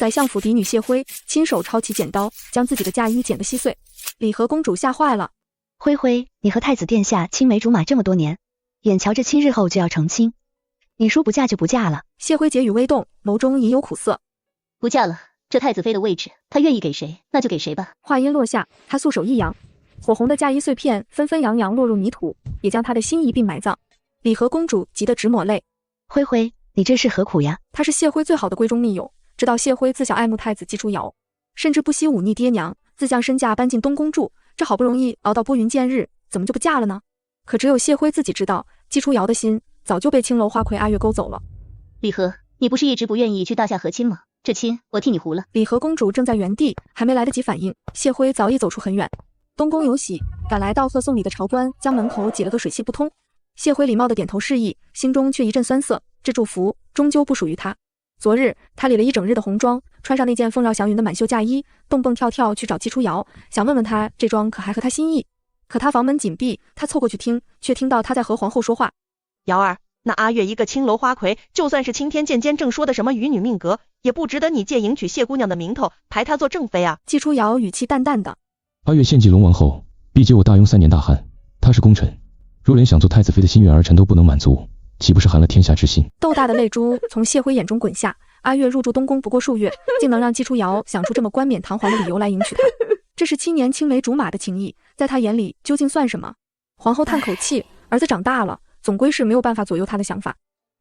宰相府嫡女谢辉亲手抄起剪刀，将自己的嫁衣剪得稀碎。李和公主吓坏了。辉辉，你和太子殿下青梅竹马这么多年，眼瞧着7日后就要成亲，你说不嫁就不嫁了？谢辉睫宇微动，眸中隐有苦涩。不嫁了，这太子妃的位置，她愿意给谁，那就给谁吧。话音落下，他素手一扬，火红的嫁衣碎片纷纷扬扬落入泥土，也将他的心一并埋葬。李和公主急得直抹泪。辉辉，你这是何苦呀？他是谢辉最好的闺中密友，知道谢辉自小爱慕太子季初瑶，甚至不惜忤逆爹娘，自降身价搬进东宫住。这好不容易熬到拨云见日，怎么就不嫁了呢？可只有谢辉自己知道，季初瑶的心早就被青楼花魁阿月勾走了。李和，你不是一直不愿意去大夏和亲吗？这亲我替你糊了。李和公主正在原地，还没来得及反应，谢辉早已走出很远。东宫有喜，赶来到贺送礼的朝官将门口挤了个水泄不通。谢辉礼貌地点头示意，心中却一阵酸涩。这祝福终究不属于他。昨日他理了一整日的红妆，穿上那件凤绕祥云的满绣嫁衣，蹦蹦跳跳去找季初瑶，想问问他这桩可还合他心意。可他房门紧闭，他凑过去听，却听到他在和皇后说话。瑶儿，那阿月一个青楼花魁，就算是青天剑尖正说的什么与女命格，也不值得你借迎娶谢姑娘的名头排她做正妃啊。季初瑶语气淡淡的。阿月献祭龙王后，逼结我大雍3年大旱，她是功臣，若连想做太子妃的心愿儿臣都不能满足，岂不是寒了天下之心？豆大的泪珠从谢辉眼中滚下。阿月入住东宫不过数月，竟能让季初瑶想出这么冠冕堂皇的理由来迎娶她，这是7年青梅竹马的情谊，在他眼里究竟算什么？皇后叹口气，儿子长大了，总归是没有办法左右他的想法。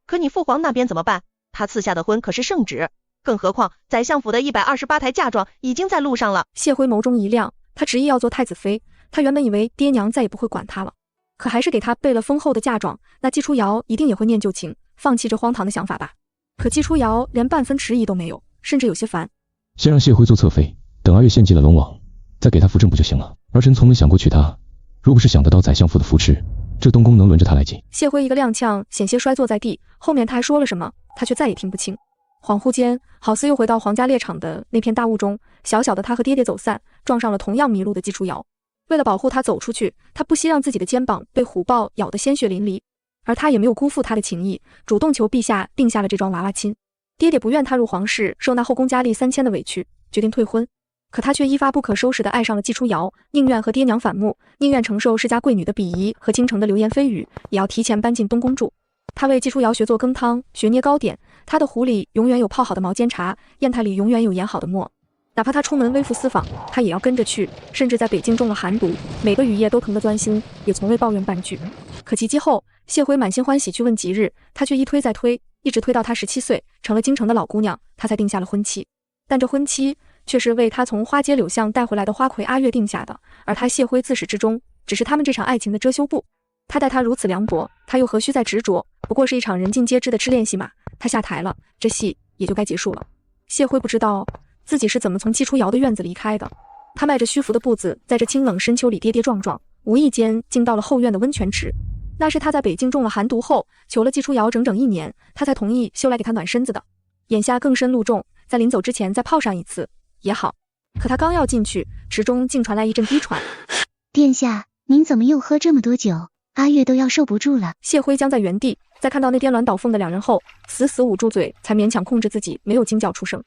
可你父皇那边怎么办？他赐下的婚可是圣旨，更何况宰相府的128台嫁妆已经在路上了。谢辉眸中一亮，他执意要做太子妃。他原本以为爹娘再也不会管他了，可还是给他备了丰厚的嫁妆，那季初瑶一定也会念旧情，放弃这荒唐的想法吧。可季初瑶连半分迟疑都没有，甚至有些烦。先让谢辉做侧妃，等阿月献祭了龙王，再给他扶正不就行了？儿臣从没想过娶她，若不是想得到宰相府的扶持，这东宫能轮着他来进？谢辉一个踉跄，险些摔坐在地，后面他还说了什么，他却再也听不清。恍惚间，好似又回到皇家猎场的那片大雾中，小小的他和爹爹走散，撞上了同样迷路的季初瑶。为了保护他走出去，他不惜让自己的肩膀被虎豹咬得鲜血淋漓，而他也没有辜负他的情谊，主动求陛下定下了这桩娃娃亲。爹爹不愿踏入皇室，受那后宫佳丽3000的委屈，决定退婚。可他却一发不可收拾地爱上了季初瑶，宁愿和爹娘反目，宁愿承受世家贵女的鄙夷和京城的流言蜚语，也要提前搬进东宫住。他为季初瑶学做羹汤，学捏糕点，他的壶里永远有泡好的毛尖茶，砚台里永远有研好的墨。哪怕他出门微服私访，他也要跟着去，甚至在北京中了寒毒，每个雨夜都疼得钻心，也从未抱怨半句。可及笄后，谢辉满心欢喜去问吉日，他却一推再推，一直推到他17岁，成了京城的老姑娘，他才定下了婚期。但这婚期却是为他从花街柳巷带回来的花魁阿月定下的，而他谢辉自始至终只是他们这场爱情的遮羞布。他待他如此凉薄，他又何须再执着？不过是一场人尽皆知的痴恋戏码。他下台了，这戏也就该结束了。谢辉不知道自己是怎么从季初瑶的院子离开的。他迈着虚浮的步子，在这清冷深秋里跌跌撞撞，无意间竟到了后院的温泉池。那是他在北京中了寒毒后，求了季初瑶整整1年，他才同意修来给他暖身子的。眼下更深露重，在临走之前再泡上一次也好。可他刚要进去，池中竟传来一阵低喘。殿下，您怎么又喝这么多酒？阿月都要受不住了。谢辉僵在原地，在看到那颠鸾倒凤的2人后，死死捂住嘴，才勉强控制自己没有惊叫出声。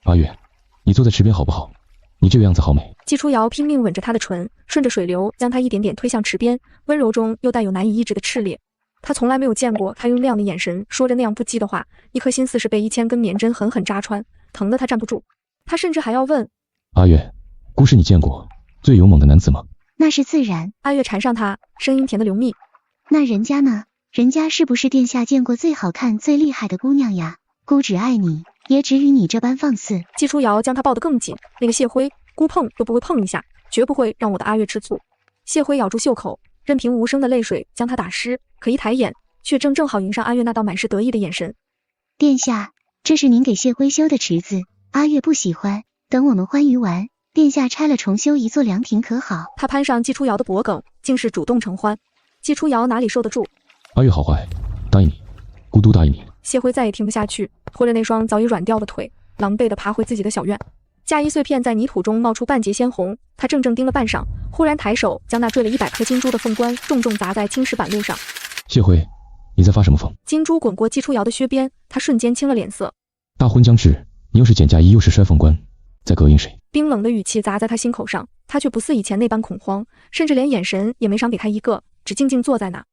阿月，你坐在池边好不好？你这个样子好美。季初瑶拼命吻着他的唇，顺着水流将他一点点推向池边，温柔中又带有难以抑制的炽烈。他从来没有见过他用那样的眼神说着那样不羁的话，一颗心似是被1000根棉针狠狠扎穿，疼得他站不住。他甚至还要问：阿月，姑是你见过最勇猛的男子吗？那是自然。阿月缠上他，声音甜得流蜜。那人家呢？人家是不是殿下见过最好看最厉害的姑娘呀？姑只爱你，也只与你这般放肆。季初瑶将他抱得更紧，那个谢辉姑碰都不会碰一下，绝不会让我的阿月吃醋。谢辉咬住袖口，任凭无声的泪水将他打湿，可一抬眼却正好迎上阿月那道满是得意的眼神。殿下，这是您给谢辉修的池子，阿月不喜欢，等我们欢愉完，殿下拆了重修一座凉亭可好？他攀上季初瑶的脖颈，竟是主动承欢。季初瑶哪里受得住？阿月好坏，答应你，姑都答应你。谢辉再也听不下去，拖着那双早已软掉的腿，狼狈地爬回自己的小院。嫁衣碎片在泥土中冒出半截鲜红，他怔怔盯了半晌，忽然抬手将那坠了100颗金珠的凤冠重重砸在青石板路上。谢辉，你在发什么疯？金珠滚过季初瑶的靴边，他瞬间青了脸色。大婚将至，你又是捡嫁衣又是摔凤冠，在膈应谁？冰冷的语气砸在他心口上，他却不似以前那般恐慌，甚至连眼神也没赏给他一个，只静静坐在那。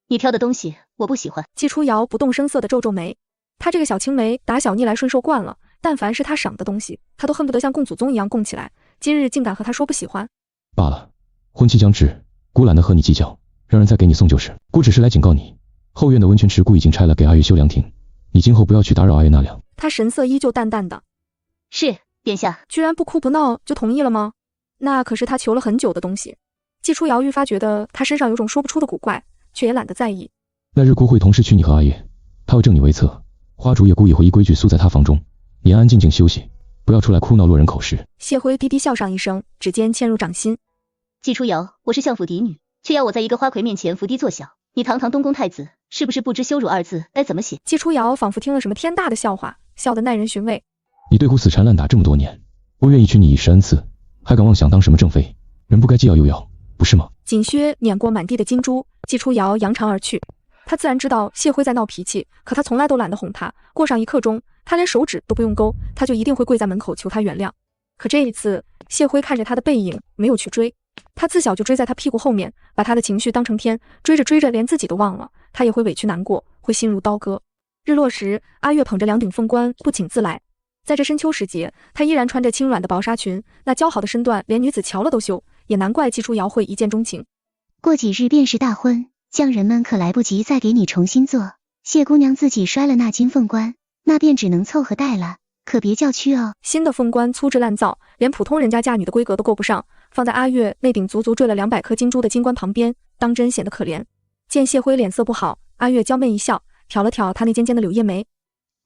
你挑的东西我不喜欢。季初瑶不动声色地皱皱眉，他这个小青梅打小逆来顺受惯了，但凡是他赏的东西，他都恨不得像供祖宗一样供起来，今日竟敢和他说不喜欢。罢了，婚期将至，姑懒得和你计较，让人再给你送就是。姑只是来警告你，后院的温泉池姑已经拆了，给阿月修凉亭，你今后不要去打扰阿月纳凉。他神色依旧淡淡的。是，殿下。居然不哭不闹就同意了吗？那可是他求了很久的东西。季初瑶愈发觉得他身上有种说不出的古怪，却也懒得在意。那日姑会同时娶你和阿月，她会正你为侧，花烛夜姑也会依规矩宿在她房中，你安安静静休息，不要出来哭闹落人口实。谢辉低低笑上一声，指尖嵌入掌心。季初瑶，我是相府嫡女，却要我在一个花魁面前伏低作小，你堂堂东宫太子，是不是不知羞辱二字该怎么写？季初瑶仿佛听了什么天大的笑话，笑得耐人寻味。你对姑死缠烂打这么多年，我愿意娶你以示恩赐，还敢妄想当什么正妃，人不该既要又要，不是吗？锦靴碾过满地的金珠，季初瑶扬长而去。他自然知道谢辉在闹脾气，可他从来都懒得哄他。过上一刻钟，他连手指都不用勾，他就一定会跪在门口求他原谅。可这一次，谢辉看着他的背影，没有去追。他自小就追在他屁股后面，把他的情绪当成天，追着追着连自己都忘了，他也会委屈难过，会心如刀割。日落时，阿月捧着2顶凤冠不请自来。在这深秋时节，她依然穿着轻软的薄纱裙，那姣好的身段连女子瞧了都羞，也难怪季初瑶会一见钟情。过几日便是大婚，匠人们可来不及再给你重新做。谢姑娘自己摔了那金凤冠，那便只能凑合戴了，可别叫屈哦。新的凤冠粗制滥造，连普通人家嫁女的规格都够不上，放在阿月那顶足足坠了200颗金珠的金冠旁边，当真显得可怜。见谢辉脸色不好，阿月娇媚一笑，挑了挑他那尖尖的柳叶眉。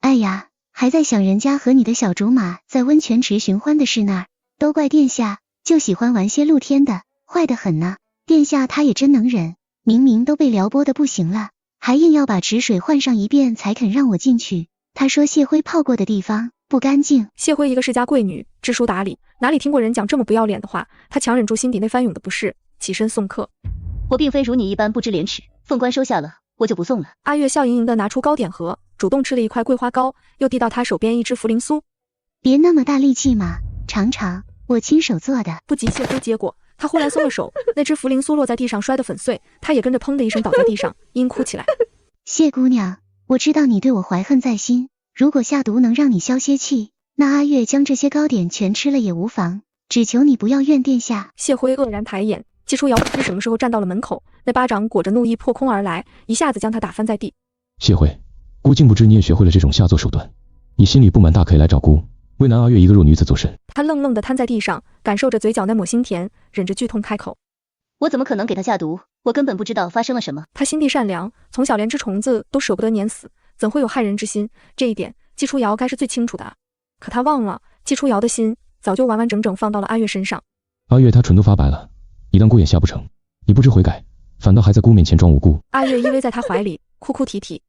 哎呀，还在想人家和你的小竹马在温泉池寻欢的事呢，都怪殿下，就喜欢玩些露天的，坏得很呢。殿下他也真能忍，明明都被撩拨得不行了，还硬要把池水换上一遍才肯让我进去。他说谢辉泡过的地方不干净。谢辉一个世家贵女，知书达理，哪里听过人讲这么不要脸的话？他强忍住心底那翻涌的不适，起身送客。我并非如你一般不知廉耻，凤冠收下了，我就不送了。阿月笑盈盈地拿出糕点盒，主动吃了一块桂花糕，又递到他手边一只茯苓酥。别那么大力气嘛，尝尝，我亲手做的。不及谢辉接过，他忽然松了手，那只茯苓酥落在地上摔得粉碎，他也跟着砰的一声倒在地上，阴哭起来。谢姑娘，我知道你对我怀恨在心，如果下毒能让你消些气，那阿月将这些糕点全吃了也无妨，只求你不要怨殿下。谢辉愕然抬眼，季初瑶不知什么时候站到了门口，那巴掌裹着怒意破空而来，一下子将他打翻在地。谢辉，姑竟不知你也学会了这种下作手段，你心里不满大可以来找姑，为难阿月一个弱女子做甚？他愣愣地瘫在地上，感受着嘴角那抹心甜，忍着剧痛开口。我怎么可能给他下毒？我根本不知道发生了什么。他心地善良，从小连只虫子都舍不得碾死，怎会有害人之心？这一点季初瑶该是最清楚的。可他忘了，季初瑶的心早就完完整整放到了阿月身上。阿月她唇都发白了，你当姑眼下不成？你不知悔改，反倒还在姑面前装无辜。阿月依偎在他怀里，哭哭啼啼。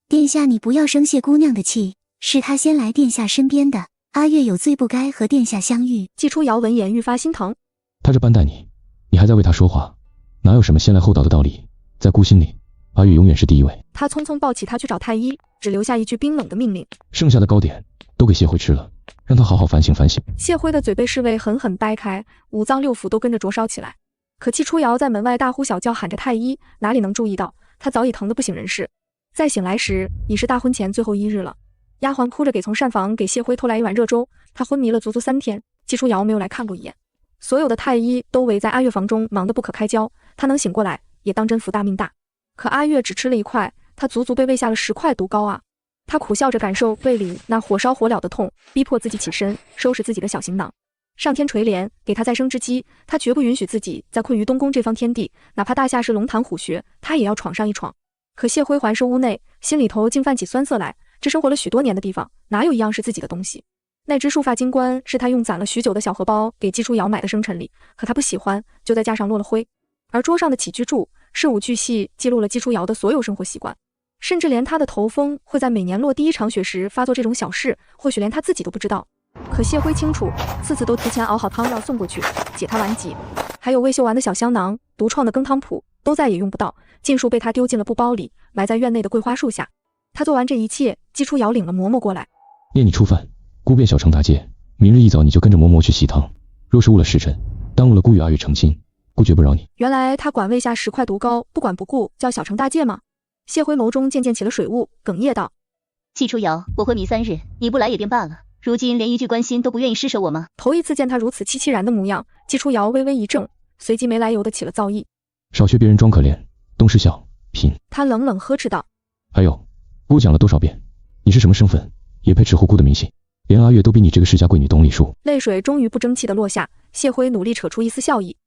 殿下你不要生谢姑娘的气，是她先来殿下身边的，阿月有罪不该和殿下相遇。季初瑶闻言愈发心疼。他这般待你，你还在为他说话，哪有什么先来后到的道理？在姑心里，阿月永远是第一位。他匆匆抱起他去找太医，只留下一句冰冷的命令：剩下的糕点都给谢辉吃了，让他好好反省反省。谢辉的嘴被侍卫狠狠掰开，五脏六腑都跟着灼烧起来。可季初瑶在门外大呼小叫喊着太医，哪里能注意到他早已疼得不省人事。再醒来时，已是大婚前最后1日了。丫鬟哭着给从膳房给谢辉拖来一碗热粥，他昏迷了足足3天，季初瑶没有来看过一眼。所有的太医都围在阿月房中忙得不可开交，他能醒过来也当真福大命大。可阿月只吃了1块，他足足被喂下了10块毒膏啊！他苦笑着感受胃里那火烧火燎的痛，逼迫自己起身收拾自己的小行囊。上天垂怜，给他再生之机，他绝不允许自己再困于东宫这方天地，哪怕大夏是龙潭虎穴，他也要闯上一闯。可谢辉环视屋内，心里头竟泛起酸涩来。这生活了许多年的地方，哪有一样是自己的东西？那只束发金冠是他用攒了许久的小荷包给季初瑶买的生辰礼，可他不喜欢，就在架上落了灰。而桌上的起居注事无巨细记录了季初瑶的所有生活习惯，甚至连他的头风会在每年落第1场雪时发作这种小事，或许连他自己都不知道。可谢辉清楚，次次都提前熬好汤药送过去，解他顽疾。还有未绣完的小香囊、独创的羹汤谱，都再也用不到，尽数被他丢进了布包里，埋在院内的桂花树下。他做完这一切，季初瑶领了嬷嬷过来。念你初饭，姑姑便小城大戒，明日一早你就跟着嬷嬷去喜堂，若是误了时辰，耽误了姑与阿月成亲，姑绝不饶你。原来他管魏下10块毒膏，不管不顾，叫小城大戒吗？谢辉眸中渐渐起了水雾，哽咽道：季初瑶，我昏迷3日，你不来也便罢了，如今连一句关心都不愿意施舍我吗？头一次见他如此凄凄然的模样，季初瑶微微一怔，随即没来由的起了躁意。少学别人装可怜，东施效颦。他冷冷呵斥道：还有，姑讲了多少遍，你是什么身份，也配持乎姑的名姓？连阿月都比你这个世家贵女懂礼数。泪水终于不争气的落下，谢辉努力扯出一丝笑意。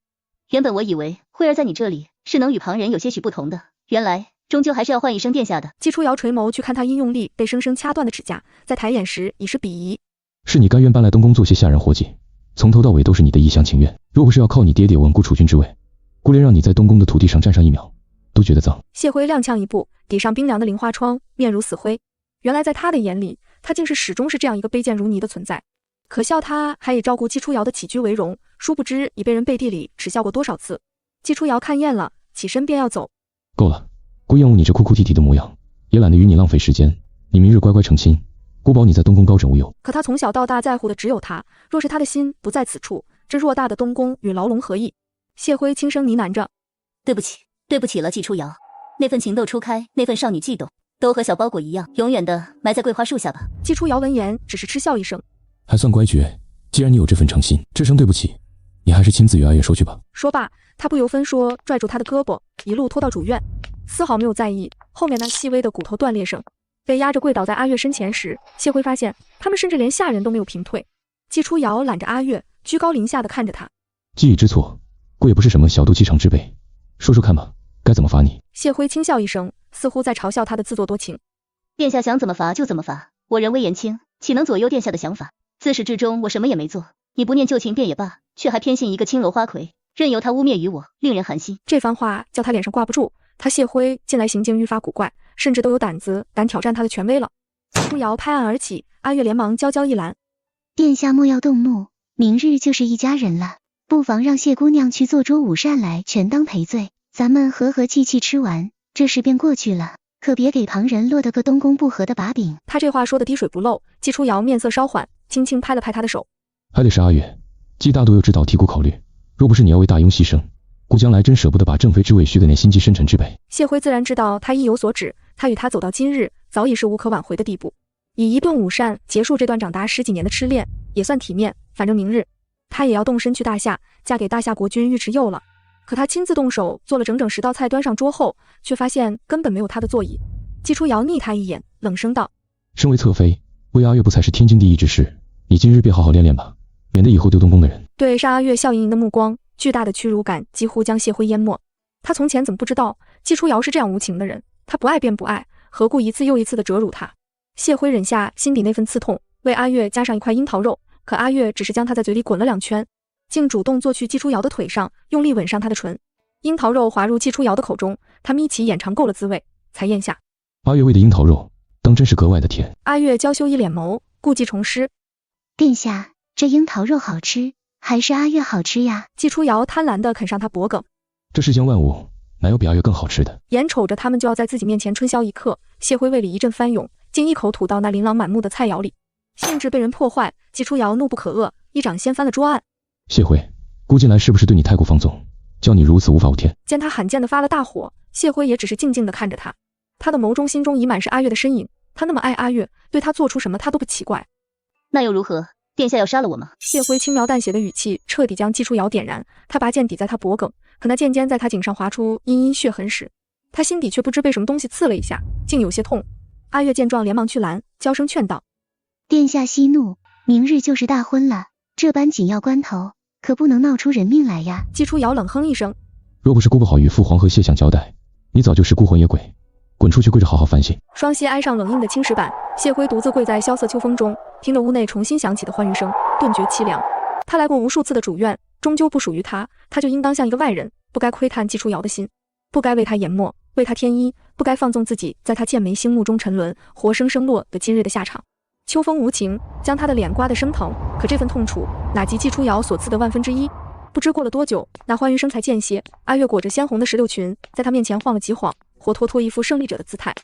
原本我以为慧儿在你这里是能与旁人有些许不同的，原来终究还是要唤一声殿下的。季初瑶垂眸去看他因用力被生生掐断的指甲，在抬眼时已是鄙夷。是你甘愿搬来东宫做些下人活计，从头到尾都是你的一厢情愿。若不是要靠你爹爹稳固储君之位，姑连让你在东宫的土地上站上1秒都觉得脏。谢辉踉跄一步，抵上冰凉的菱花窗，面如死灰。原来在他的眼里，他竟是始终是这样一个卑贱如泥的存在。可笑他还以照顾季初瑶的起居为荣，殊不知已被人背地里耻笑过多少次。季初瑶看厌了，起身便要走。够了，姑厌恶你这哭哭啼啼的模样，也懒得与你浪费时间。你明日乖乖成亲，姑保你在东宫高枕无忧。可他从小到大在乎的只有他，若是他的心不在此处，这偌大的东宫与牢笼何异？谢辉轻声呢喃着：对不起，对不起了季初瑶，那份情窦初开，那份少女悸动，都和小包裹一样，永远的埋在桂花树下吧。季初瑶闻言只是嗤笑一声，还算乖觉，既然你有这份诚心，这声对不起，你还是亲自与阿月说去吧。说罢，他不由分说拽住他的胳膊，一路拖到主院，丝毫没有在意后面那细微的骨头断裂声。被压着跪倒在阿月身前时，谢辉发现他们甚至连下人都没有平退。季初瑶揽着阿月，居高临下的看着他。既已知错，姑也不是什么小肚鸡肠之辈，说说看吧，该怎么罚你？谢辉轻笑一声，似乎在嘲笑他的自作多情。殿下想怎么罚就怎么罚，我人微言轻，岂能左右殿下的想法？自始至终我什么也没做，你不念旧情便也罢，却还偏信一个青楼花魁，任由他污蔑于我，令人寒心。这番话叫他脸上挂不住，他谢辉近来行径愈发古怪，甚至都有胆挑战他的权威了。初瑶拍案而起，阿月连忙娇娇一拦：殿下莫要动怒，明日就是一家人了，不妨让谢姑娘去做桌午膳来，全当赔罪，咱们和和气气吃完，这事便过去了，可别给旁人落得个东宫不和的把柄。他这话说的滴水不漏，季初瑶面色稍缓，轻轻拍了拍他的手。还得是阿月，既大度又知道替姑考虑，若不是你要为大庸牺牲，姑将来真舍不得把正妃之位许给那心机深沉之辈。谢辉自然知道他意有所指，他与他走到今日，早已是无可挽回的地步。以一顿午膳结束这段长达10几年的痴恋，也算体面。反正明日他也要动身去大夏，嫁给大夏国君尉迟佑了。可他亲自动手做了整整10道菜端上桌后，却发现根本没有他的座椅。季初瑶睨他一眼，冷声道：身为侧妃，为阿月不才是天经地义之事，你今日便好好练练吧，免得以后丢东宫的人。对上阿月笑盈盈的目光，巨大的屈辱感几乎将谢辉淹没。他从前怎么不知道季初瑶是这样无情的人？他不爱便不爱，何故一次又一次的折辱他？谢辉忍下心底那份刺痛，为阿月加上一块樱桃肉，可阿月只是将他在嘴里滚了2圈，竟主动坐去季初瑶的腿上，用力吻上他的唇。樱桃肉滑入季初瑶的口中，他眯起眼尝够了滋味，才咽下。阿月喂的樱桃肉当真是格外的甜。阿月娇羞一脸眸，故技重施：殿下，这樱桃肉好吃，还是阿月好吃呀？季初瑶贪婪地啃上他脖颈。这世间万物哪有比阿月更好吃的？眼瞅着他们就要在自己面前春宵一刻，谢辉胃里一阵翻涌，竟一口吐到那琳琅满目的菜肴里。兴致被人破坏，季初瑶怒不可遏，一掌掀翻了桌案。谢辉，姑近来是不是对你太过放纵，叫你如此无法无天？见他罕见的发了大火，谢辉也只是静静地看着他，他的眸中心中已满是阿月的身影。他那么爱阿月，对他做出什么他都不奇怪。那又如何？殿下要杀了我吗？谢辉轻描淡写的语气彻底将季初瑶点燃，他拔剑抵在他脖颈，可那剑尖在他颈上划出阴阴血痕时，他心底却不知被什么东西刺了一下，竟有些痛。阿月见状连忙去拦，娇声劝道：殿下息怒，明日就是大婚了，这般紧要关头，可不能闹出人命来呀。季初瑶冷哼一声：若不是姑不好与父皇和谢相交代，你早就是孤魂野鬼，滚出去跪着好好反省。双膝挨上冷硬的青石板，谢辉独自跪在萧瑟秋风中，听着屋内重新响起的欢愉声，顿觉凄凉。他来过无数次的主院，终究不属于他，他就应当像一个外人，不该窥探季初瑶的心，不该为他研墨，为他添衣，不该放纵自己在他剑眉星目中沉沦，活生生落得今日的下场。秋风无情，将他的脸刮得生疼，可这份痛楚哪及季初瑶所赐的1/1000？不知过了多久，那欢愉声才间歇。阿月裹着鲜红的16裙，在他面前晃了几晃，活脱脱一副胜利者的姿态。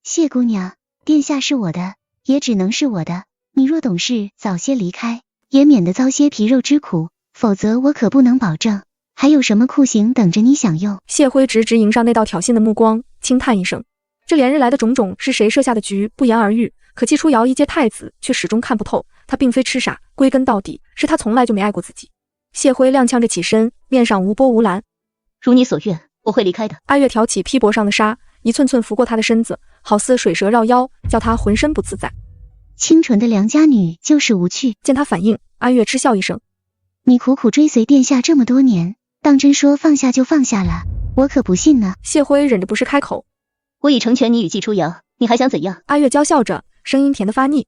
谢姑娘，殿下是我的，也只能是我的，你若懂事，早些离开，也免得遭些皮肉之苦，否则我可不能保证还有什么酷刑等着你享用。谢辉直直迎上那道挑衅的目光，轻叹一声。这连日来的种种是谁设下的局，不言而喻。可季初瑶一介太子，却始终看不透，他并非痴傻，归根到底是他从来就没爱过自己。谢辉踉跄着起身，面上无波无澜。如你所愿，我会离开的。阿月挑起披帛上的纱，一寸寸拂过他的身子，好似水蛇绕腰，叫他浑身不自在。清纯的良家女就是无趣。见他反应，阿月嗤笑一声。你苦苦追随殿下这么多年，当真说放下就放下了，我可不信呢。谢辉忍着不适开口。我已成全你与季初瑶，你还想怎样？阿月娇笑着，声音甜得发腻。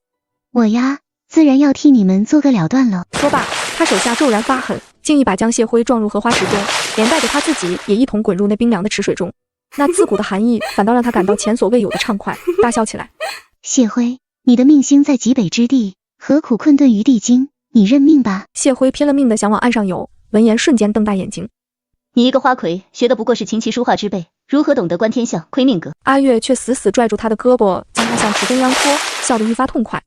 我呀，自然要替你们做个了断了。说罢，他手下骤然发狠，竟一把将谢辉撞入荷花池中，连带着他自己也一同滚入那冰凉的池水中。那刺骨的寒意反倒让他感到前所未有的畅快，大笑起来。谢辉，你的命星在极北之地，何苦困顿于地京？你认命吧。谢辉拼了命的想往岸上游，闻言瞬间瞪大眼睛。你一个花魁，学的不过是琴棋书画之辈，如何懂得观天象、窥命格？阿月却死死拽住他的胳膊，将他向池中央拖，笑得愈发痛快。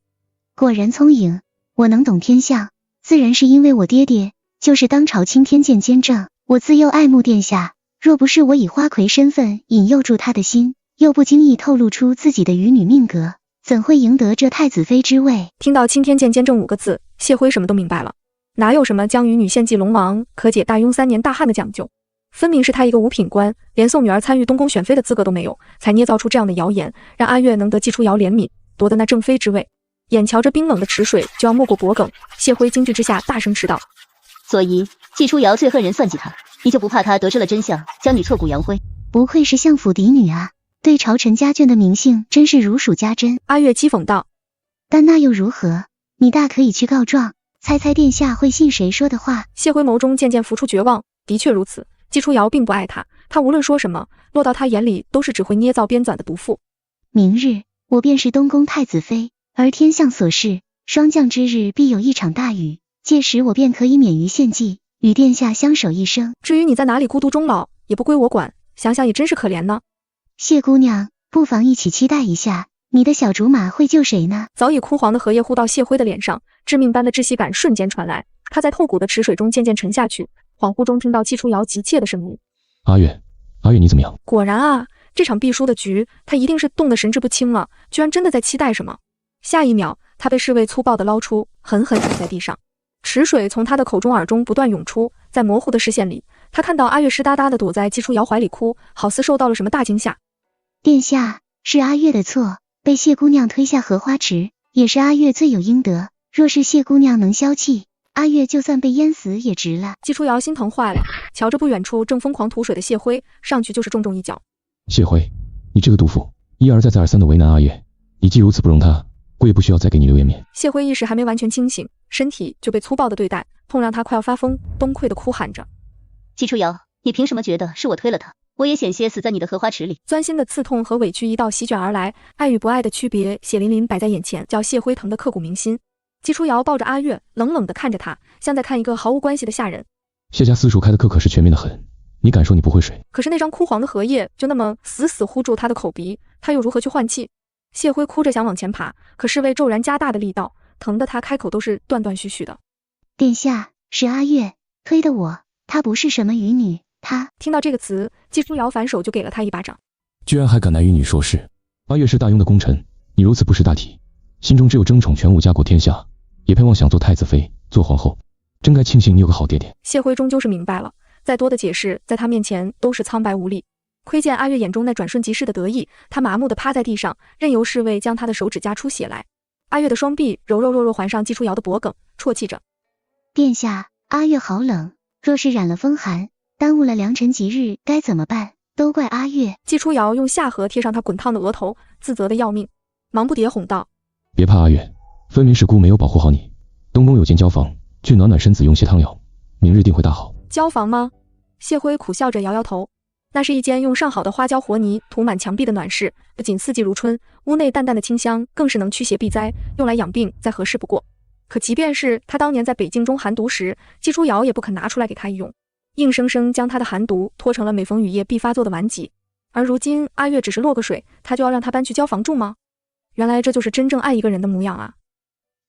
果然聪颖，我能懂天象，自然是因为我爹爹就是当朝钦天监监正，我自幼爱慕殿下，若不是我以花魁身份引诱住他的心，又不经意透露出自己的与女命格，怎会赢得这太子妃之位？听到钦天监监正5个字，谢辉什么都明白了。哪有什么将与女献祭龙王，可解大雍3年大旱的讲究？分明是他一个五品官，连送女儿参与东宫选妃的资格都没有，才捏造出这样的谣言，让阿月能得季初瑶怜悯，夺得那正妃之位。眼瞧着冰冷的池水就要没过脖颈，谢辉惊惧之下大声斥道：所以季初瑶最恨人算计他，你就不怕他得知了真相，将你挫骨扬灰？不愧是相府嫡女啊，对朝臣家眷的名姓真是如数家珍。阿月讥讽道。但那又如何？你大可以去告状，猜猜殿下会信谁说的话？谢辉眸中渐渐浮出绝望，的确如此，季初瑶并不爱他，他无论说什么，落到他眼里都是只会捏造编纂的毒妇。明日我便是东宫太子妃，而天象所示，霜降之日必有一场大雨，届时我便可以免于献祭，与殿下相守一生。至于你在哪里孤独终老，也不归我管，想想也真是可怜呢。谢姑娘，不妨一起期待一下，你的小竹马会救谁呢？早已枯黄的荷叶呼到谢辉的脸上，致命般的窒息感瞬间传来，他在透骨的池水中渐渐沉下去，恍惚中听到季初瑶急切的声音：阿月，阿月你怎么样？果然啊，这场必输的局，他一定是冻得神志不清了，居然真的在期待什么。下一秒，他被侍卫粗暴地捞出，狠狠躺在地上。池水从他的口中耳中不断涌出，在模糊的视线里，他看到阿月湿哒哒地躲在季初瑶怀里哭，好似受到了什么大惊吓。殿下，是阿月的错，被谢姑娘推下荷花池，也是阿月罪有应得。若是谢姑娘能消气，阿月就算被淹死也值了。季初瑶心疼坏了，瞧着不远处正疯狂吐水的谢辉，上去就是重重一脚。谢辉，你这个毒妇，一而再再而三的为难阿月，你既如此不容她，我也不需要再给你留颜面。谢辉意识还没完全清醒，身体就被粗暴的对待，痛让他快要发疯，崩溃的哭喊着。季初瑶，你凭什么觉得是我推了他？我也险些死在你的荷花池里。钻心的刺痛和委屈一道席卷而来，爱与不爱的区别血淋淋摆在眼前，叫谢辉疼得刻骨铭心。季初瑶抱着阿月，冷冷地看着他，像在看一个毫无关系的下人。谢家私塾开的课可是全面的很，你敢说你不会水？可是那张枯黄的荷叶就那么死死护住他的口鼻，他又如何去换气？谢辉哭着想往前爬，可侍卫骤然加大的力道，疼得他开口都是断断续续的。殿下，是阿月推的我，她不是什么渔女。她听到这个词，季初瑶反手就给了他一巴掌。居然还敢拿与女说事！阿月是大雍的功臣，你如此不识大体，心中只有争宠权武家国天下，也配妄想做太子妃做皇后，真该庆幸你有个好爹爹。谢辉终究是明白了，再多的解释在他面前都是苍白无力。窥见阿月眼中那转瞬即逝的得意，他麻木地趴在地上，任由侍卫将他的手指夹出血来。阿月的双臂柔柔弱弱环上季初瑶的脖颈，啜泣着：殿下，阿月好冷，若是染了风寒，耽误了良辰吉日该怎么办？都怪阿月。季初瑶用下颌贴上他滚烫的额头，自责的要命，忙不迭哄道：别怕阿月，分明是姑没有保护好你。东宫有间交房，去暖暖身子用些汤药，明日定会大好。交房吗？谢辉苦笑着摇摇头。那是一间用上好的花椒和泥涂满墙壁的暖室，不仅四季如春，屋内淡淡的清香更是能驱邪避灾，用来养病再合适不过。可即便是他当年在北境中寒毒时，季初瑶也不肯拿出来给他用，硬生生将他的寒毒拖成了每逢雨夜必发作的顽疾。而如今阿月只是落个水，他就要让他搬去交房住吗？原来这就是真正爱一个人的模样啊。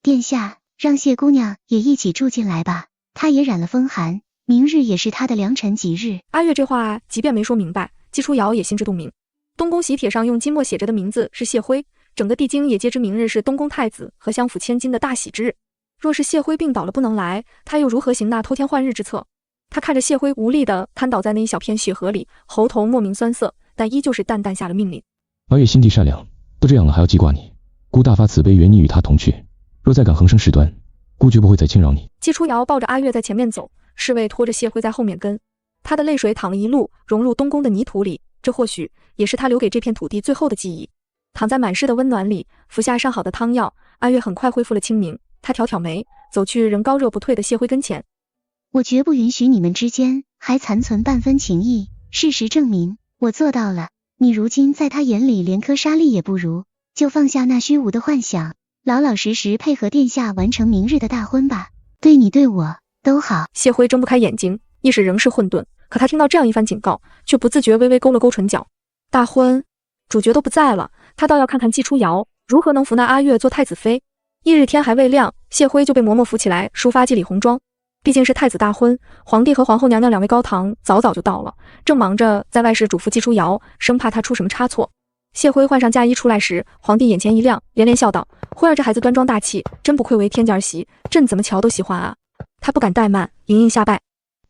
殿下，让谢姑娘也一起住进来吧，她也染了风寒，明日也是她的良辰吉日。阿月这话即便没说明白，季初瑶也心知肚明。东宫喜帖上用金墨写着的名字是谢辉，整个帝京也皆知明日是东宫太子和相府千金的大喜之日。若是谢辉病倒了不能来，他又如何行那偷天换日之策？他看着谢辉无力地瘫倒在那一小片血河里，喉头莫名酸涩，但依旧是淡淡下了命令。阿月心地善良，都这样了还要记挂你，孤大发慈悲，愿你与他同去。若再敢横生事端，孤绝不会再轻饶你。季初瑶抱着阿月在前面走，侍卫拖着谢辉在后面跟。他的泪水淌了一路，融入东宫的泥土里，这或许也是他留给这片土地最后的记忆。躺在满室的温暖里，服下上好的汤药，阿月很快恢复了清明。他挑挑眉，走去仍高热不退的谢辉跟前。我绝不允许你们之间还残存半分情谊，事实证明我做到了。你如今在他眼里连颗沙粒也不如，就放下那虚无的幻想，老老实实配合殿下完成明日的大婚吧，对你对我都好。谢辉睁不开眼睛，意识仍是混沌，可他听到这样一番警告，却不自觉微微勾了勾唇角。大婚，主角都不在了，他倒要看看季初瑶如何能扶那阿月做太子妃。翌日天还未亮，谢辉就被嬷嬷扶起来梳发髻里红妆。毕竟是太子大婚，皇帝和皇后娘娘两位高堂早早就到了，正忙着在外室嘱咐季初瑶，生怕他出什么差错。谢辉换上嫁衣出来时，皇帝眼前一亮，连连笑道：辉儿这孩子端庄大气，真不愧为天家儿媳，朕怎么瞧都喜欢啊。他不敢怠慢，盈盈下拜。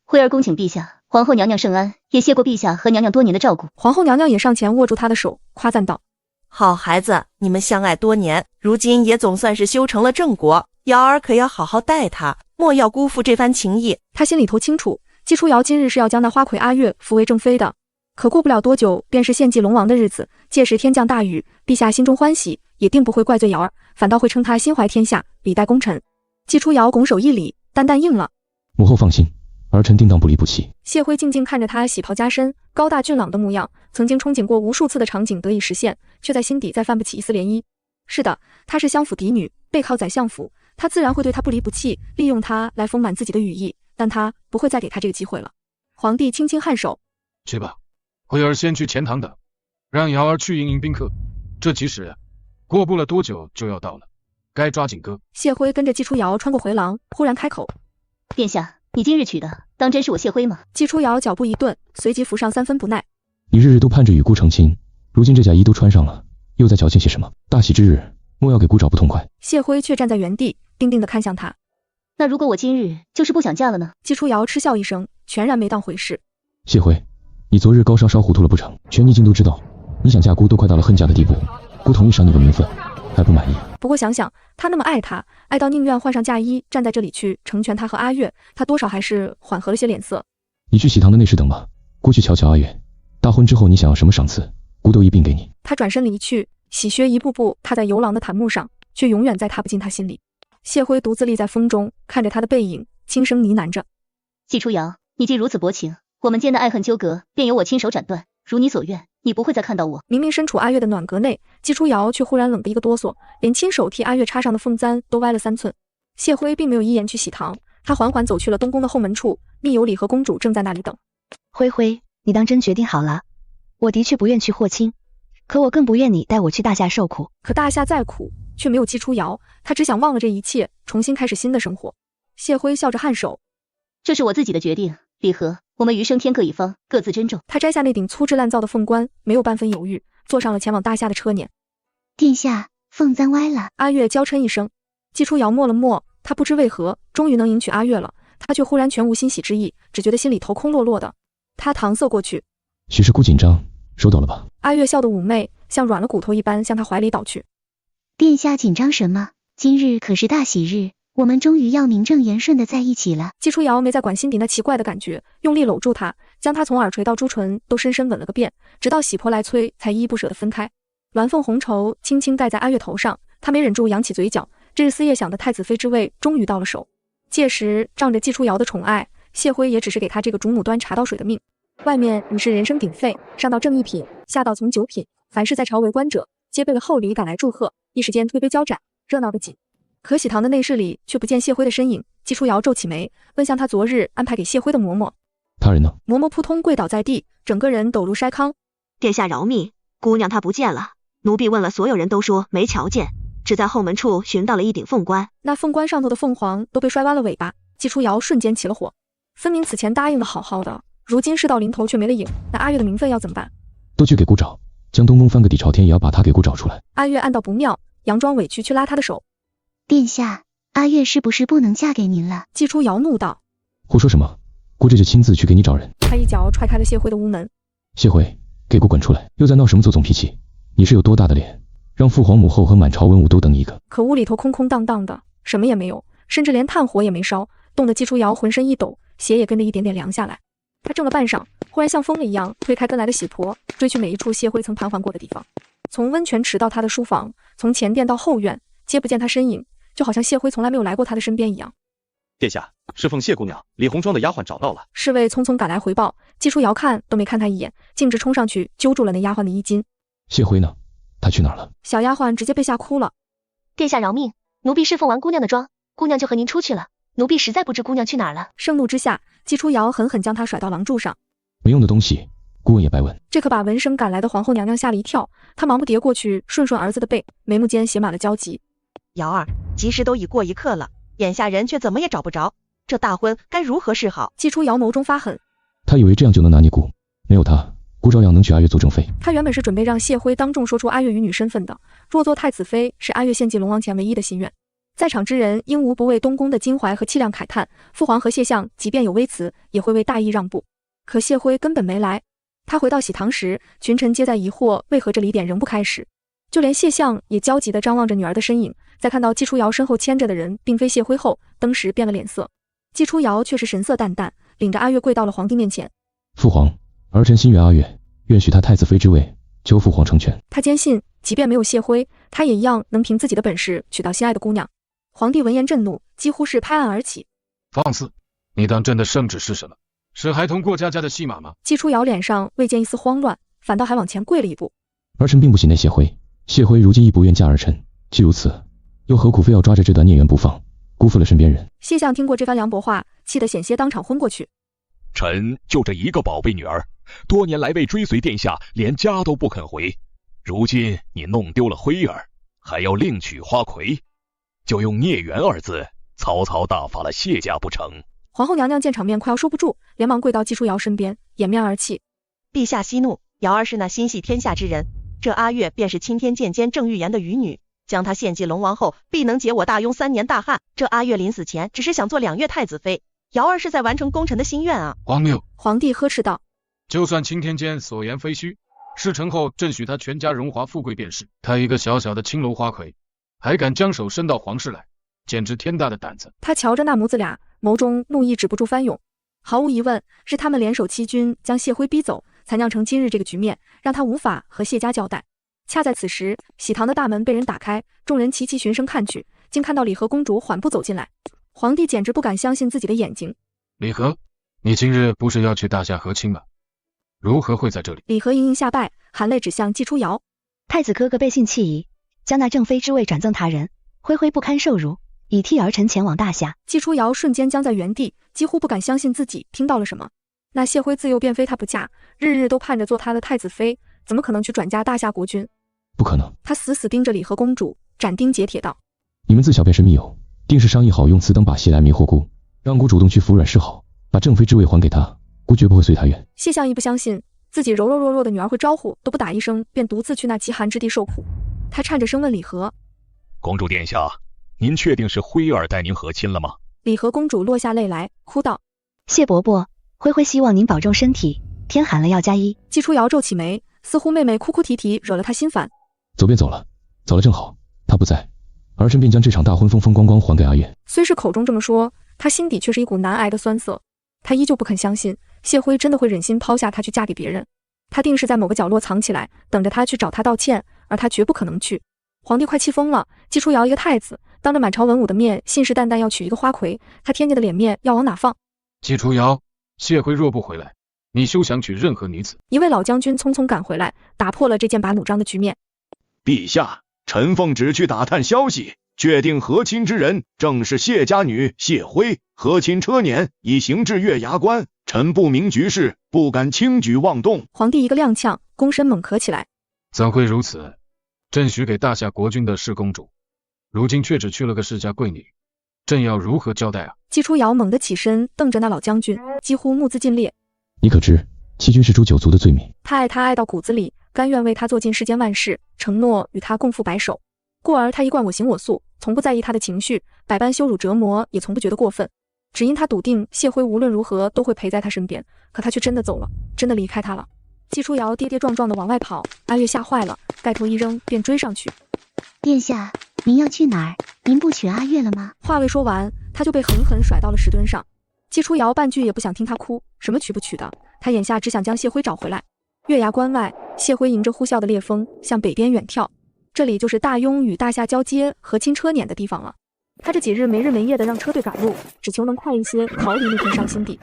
辉儿恭请陛下，皇后娘娘圣安，也谢过陛下和娘娘多年的照顾。皇后娘娘也上前握住他的手，夸赞道：好孩子，你们相爱多年，如今也总算是修成了正果，瑶儿可要好好待他，莫要辜负这番情谊。他心里头清楚，季初瑶今日是要将那花魁阿月扶为正妃的，可过不了多久便是献祭龙王的日子，届时天降大雨，陛下心中欢喜，也定不会怪罪瑶儿，反倒会称他心怀天下，礼待功臣。季初瑶拱手一礼，淡淡应了。母后放心，儿臣定当不离不弃。谢辉静静看着他喜袍加身，高大俊朗的模样，曾经憧憬过无数次的场景得以实现，却在心底再泛不起一丝涟漪。是的，她是相府嫡女，背靠宰相府，他自然会对她不离不弃，利用她来丰满自己的羽翼，但他不会再给她这个机会了。皇帝轻轻颔首，去吧，辉儿先去前堂等，让瑶儿去迎迎宾客。这吉时，过不了多久就要到了，该抓紧搁。谢辉跟着季初瑶穿过回廊，忽然开口：殿下，你今日娶的，当真是我谢辉吗？季初瑶脚步一顿，随即浮上3分不耐。你日日都盼着与孤成亲，如今这嫁衣都穿上了，又在矫情些什么？大喜之日，莫要给孤找不痛快。谢辉却站在原地，定定地看向他。那如果我今日就是不想嫁了呢？季初瑶嗤笑一声，全然没当回事。谢辉，你昨日高烧烧糊涂了不成？全逆京都知道，你想嫁孤都快到了恨嫁的地步，孤同意赏你个名分，还不满意？不过想想他那么爱他，爱到宁愿换上嫁衣站在这里去成全他和阿月，他多少还是缓和了些脸色。你去喜堂的内室等吧，过去瞧瞧阿月，大婚之后你想要什么赏赐，孤都一并给你。他转身离去，喜靴一步步踏在游廊的檀木上，却永远再踏不进他心里。谢辉独自立在风中，看着他的背影，轻声呢喃着：季初瑶，你既如此薄情，我们间的爱恨纠葛便由我亲手斩断，如你所愿，你不会再看到我。明明身处阿月的暖阁内，季初瑶却忽然冷得一个哆嗦，连亲手替阿月插上的凤簪都歪了3寸。谢辉并没有一言去喜堂，他缓缓走去了东宫的后门处，密友里和公主正在那里等。辉辉，你当真决定好了？我的确不愿去霍亲，可我更不愿你带我去大夏受苦。可大夏再苦，却没有季初瑶，他只想忘了这一切，重新开始新的生活。谢辉笑着颔首，这是我自己的决定，李和，我们余生天各一方，各自珍重。他摘下那顶粗制滥造的凤冠，没有半分犹豫，坐上了前往大夏的车辇。殿下，凤簪歪了。阿月娇嗔一声，季初瑶默了默，他不知为何，终于能迎娶阿月了，他却忽然全无欣喜之意，只觉得心里头空落落的。他搪塞过去，许是孤紧张，收到了吧？阿月笑得妩媚，像软了骨头一般向他怀里倒去。殿下紧张什么？今日可是大喜日，我们终于要名正言顺的在一起了。季初瑶没再管心底那奇怪的感觉，用力搂住他，将他从耳垂到朱唇都深深吻了个遍，直到喜婆来催，才依依不舍地分开。鸾凤红绸轻轻戴在阿月头上，他没忍住扬起嘴角，这日思夜想的太子妃之位终于到了手。届时仗着季初瑶的宠爱，谢辉也只是给他这个主母端茶倒水的命。外面已是人声鼎沸，上到正一品，下到从九品，凡是在朝为官者，皆备了厚礼赶来祝贺，一时间推杯交盏，热闹得紧。可喜堂的内室里却不见谢辉的身影，季初瑶皱起眉，问向他昨日安排给谢辉的嬷嬷。他人呢？嬷嬷扑通跪倒在地，整个人抖如筛糠。殿下饶命，姑娘她不见了，奴婢问了所有人都说没瞧见，只在后门处寻到了一顶凤冠，那凤冠上头的凤凰都被摔弯了尾巴。季初瑶瞬间起了火，分明此前答应的好好的，如今事到临头却没了影，那阿月的名分要怎么办？都去给姑找，江东宫翻个底朝天也要把他给姑找出来。阿月暗道不妙，佯装委屈去拉他的手。殿下，阿月是不是不能嫁给您了？季初瑶怒道。胡说什么？姑这就亲自去给你找人。他一脚踹开了谢辉的屋门。谢辉，给姑滚出来！又在闹什么作总脾气？你是有多大的脸，让父皇母后和满朝文武都等你一个？可屋里头空空荡荡的，什么也没有，甚至连炭火也没烧，冻得季初瑶浑身一抖，血也跟着一点点凉下来。他怔了半晌，忽然像疯了一样推开跟来的喜婆，追去每一处谢辉曾盘桓过的地方，从温泉池到他的书房，从前殿到后院，皆不见他身影，就好像谢辉从来没有来过他的身边一样。殿下，侍奉谢姑娘李红妆的丫鬟找到了。侍卫匆匆赶来回报，季初瑶看都没看他一眼，径直冲上去揪住了那丫鬟的衣襟。谢辉呢？他去哪儿了？小丫鬟直接被吓哭了。殿下饶命，奴婢侍奉完姑娘的妆，姑娘就和您出去了，奴婢实在不知姑娘去哪儿了。盛怒之下，季初瑶狠狠将她甩到廊柱上。没用的东西，姑问也白问。这可把闻声赶来的皇后娘娘吓了一跳，她忙不迭过去顺顺儿子的背，眉目间写满了焦急。瑶儿，吉时都已过一刻了，眼下人却怎么也找不着，这大婚该如何是好？季初瑶眸中发狠，他以为这样就能拿捏姑，没有他，姑照样能娶阿月做正妃。他原本是准备让谢辉当众说出阿月与女身份的，若做太子妃是阿月献祭龙王前唯一的心愿。在场之人应无不为东宫的襟怀和气量慨叹，父皇和谢相即便有微词，也会为大义让步。可谢辉根本没来，他回到喜堂时，群臣皆在疑惑为何这礼典仍不开始，就连谢相也焦急地张望着女儿的身影，在看到季初瑶身后牵着的人并非谢辉后，登时变了脸色。季初瑶却是神色淡淡，领着阿月跪到了皇帝面前。父皇，儿臣心悦阿月，愿许他太子妃之位，求父皇成全。他坚信，即便没有谢辉，他也一样能凭自己的本事娶到心爱的姑娘。皇帝闻言震怒，几乎是拍案而起。放肆！你当真的圣旨是什么？是孩童过家家的戏码吗？季初瑶脸上未见一丝慌乱，反倒还往前跪了一步。儿臣并不喜那谢辉，谢辉如今亦不愿嫁儿臣，既如此，又何苦非要抓着这段孽缘不放，辜负了身边人？谢相听过这番凉薄话，气得险些当场昏过去。臣就这一个宝贝女儿，多年来为追随殿下，连家都不肯回。如今你弄丢了辉儿，还要另娶花魁，就用孽缘二字草草打发了谢家不成？皇后娘娘见场面快要收不住，连忙跪到季初瑶身边，掩面而泣。陛下息怒，瑶儿是那心系天下之人，这阿月便是钦天监监郑玉妍的余女，将她献祭龙王后，必能解我大雍3年大旱。这阿月临死前只是想做2月太子妃，瑶儿是在完成功臣的心愿啊！荒谬！皇帝呵斥道。就算钦天监所言非虚，事成后朕许他全家荣华富贵便是。他一个小小的青楼花魁，还敢将手伸到皇室来，简直天大的胆子！他瞧着那母子俩，眸中怒意止不住翻涌。毫无疑问，是他们联手欺君，将谢辉逼走，才酿成今日这个局面，让他无法和谢家交代。恰在此时，喜堂的大门被人打开，众人齐齐循声看去，竟看到李和公主缓步走进来。皇帝简直不敢相信自己的眼睛。李和，你今日不是要去大夏和亲吗？如何会在这里？李和盈盈下拜，含泪指向季初瑶。太子哥哥背信弃义，将那正妃之位转赠他人，辉辉不堪受辱，已替儿臣前往大夏。季初瑶瞬间僵在原地，几乎不敢相信自己听到了什么。那谢辉自幼便非他不嫁，日日都盼着做他的太子妃，怎么可能去转嫁大夏国君？不可能！他死死盯着李和公主，斩钉截铁道：你们自小便是密友，定是商议好用此等把戏来迷惑姑，让姑主动去服软示好，把正妃之位还给他，姑绝不会随他愿。谢相亦不相信自己柔柔弱弱的女儿会招呼都不打一声，便独自去那极寒之地受苦。他颤着声问李和：公主殿下，您确定是辉儿带您和亲了吗？李和公主落下泪来，哭道：谢伯伯，辉辉希望您保重身体，天寒了要加衣。季初瑶皱起眉，似乎妹妹哭哭啼啼惹了他心烦。走便走了，走了正好，他不在，儿臣便将这场大婚风风光光还给阿月。虽是口中这么说，他心底却是一股难挨的酸涩。他依旧不肯相信谢辉真的会忍心抛下她去嫁给别人，他定是在某个角落藏起来，等着他去找他道歉，而他绝不可能去。皇帝快气疯了，季初瑶一个太子，当着满朝文武的面信誓旦旦要娶一个花魁，他天家的脸面要往哪放？季初瑶，谢辉若不回来，你休想娶任何女子。一位老将军匆匆赶回来，打破了这剑拔弩张的局面。陛下，臣奉旨去打探消息，确定和亲之人正是谢家女谢辉，和亲车辇已行至月牙关，臣不明局势，不敢轻举妄动。皇帝一个踉跄，躬身猛咳起来。怎会如此？朕许给大夏国君的是公主，如今却只去了个世家贵女，朕要如何交代啊？季初瑶猛地起身，瞪着那老将军，几乎目眦尽裂。你可知欺君是诛九族的罪名？他爱他爱到骨子里，甘愿为他做尽世间万事，承诺与他共赴白首。故而他一贯我行我素，从不在意他的情绪，百般羞辱折磨也从不觉得过分。只因他笃定谢辉无论如何都会陪在他身边，可他却真的走了，真的离开他了。季初瑶跌跌撞撞地往外跑，阿月吓坏了，盖头一扔便追上去。殿下，您要去哪儿？您不娶阿月了吗？话未说完，他就被狠狠甩到了石墩上。季初瑶半句也不想听他哭，什么娶不娶的，他眼下只想将谢辉找回来。月牙关外，谢辉迎着呼啸的烈风向北边远眺，这里就是大雍与大夏交接和亲车辇的地方了。他这几日没日没夜的让车队赶路，只求能快一些逃离那片伤心地。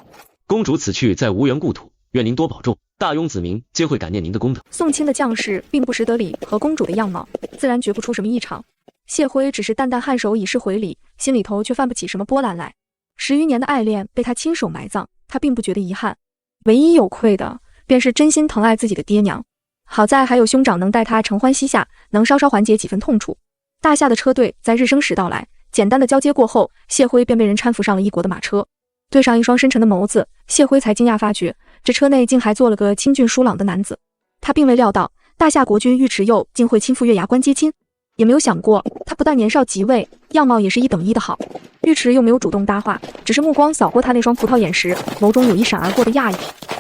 公主此去在无缘故土，愿您多保重，大雍子民皆会感念您的功德。送亲的将士并不识得礼和公主的样貌，自然觉不出什么异常。谢辉只是淡淡颔首以示回礼，心里头却泛不起什么波澜来。10余年的爱恋被他亲手埋葬，他并不觉得遗憾，唯一有愧的便是真心疼爱自己的爹娘。好在还有兄长能带他承欢膝下，能稍稍缓解几分痛楚。大夏的车队在日升时到来，简单的交接过后，谢辉便被人搀扶上了一国的马车。对上一双深沉的眸子，谢辉才惊讶发觉，这车内竟还坐了个清俊疏朗的男子。他并未料到大夏国君尉迟佑竟会亲赴月牙关接亲，也没有想过他不但年少即位，样貌也是一等一的好。尉迟又没有主动搭话，只是目光扫过他那双葡萄眼时，眸中有一闪而过的讶异。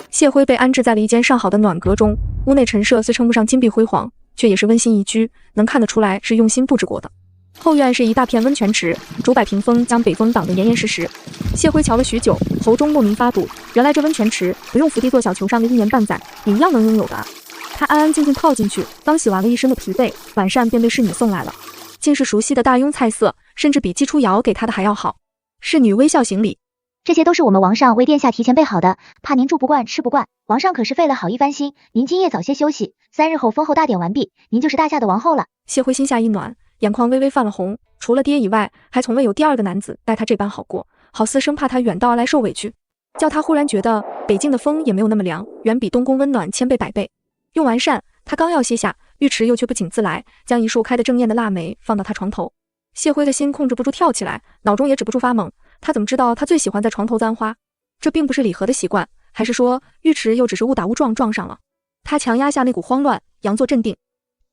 谢辉被安置在了一间上好的暖阁中，屋内陈设虽称不上金碧辉煌，却也是温馨宜居，能看得出来是用心布置过的。后院是一大片温泉池，竹柏屏风将北风挡得严严实实。谢辉瞧了许久，喉中莫名发堵，原来这温泉池不用伏地做小球上的1年半载，也一样能拥有的啊。他安安静静泡进去，刚洗完了一身的疲惫，晚膳便被侍女送来了，竟是熟悉的大雍菜色，甚至比季初瑶给他的还要好。侍女微笑行礼，这些都是我们王上为殿下提前备好的，怕您住不惯吃不惯，王上可是费了好一番心，您今夜早些休息，3日后封后大典完毕，您就是大夏的王后了。谢辉心下一暖，眼眶微微泛了红，除了爹以外，还从未有第二个男子待他这般好过，好似生怕他远道而来受委屈，叫他忽然觉得北境的风也没有那么凉，远比东宫温暖千倍百倍。用完膳，他刚要歇下，尉迟又却不请自来，将一束开得正艳的腊梅放到他床头。谢辉的心控制不住跳起来，脑中也止不住发懵，他怎么知道他最喜欢在床头簪花？这并不是礼盒的习惯，还是说尉迟又只是误打误撞撞上了？他强压下那股慌乱，佯作镇定。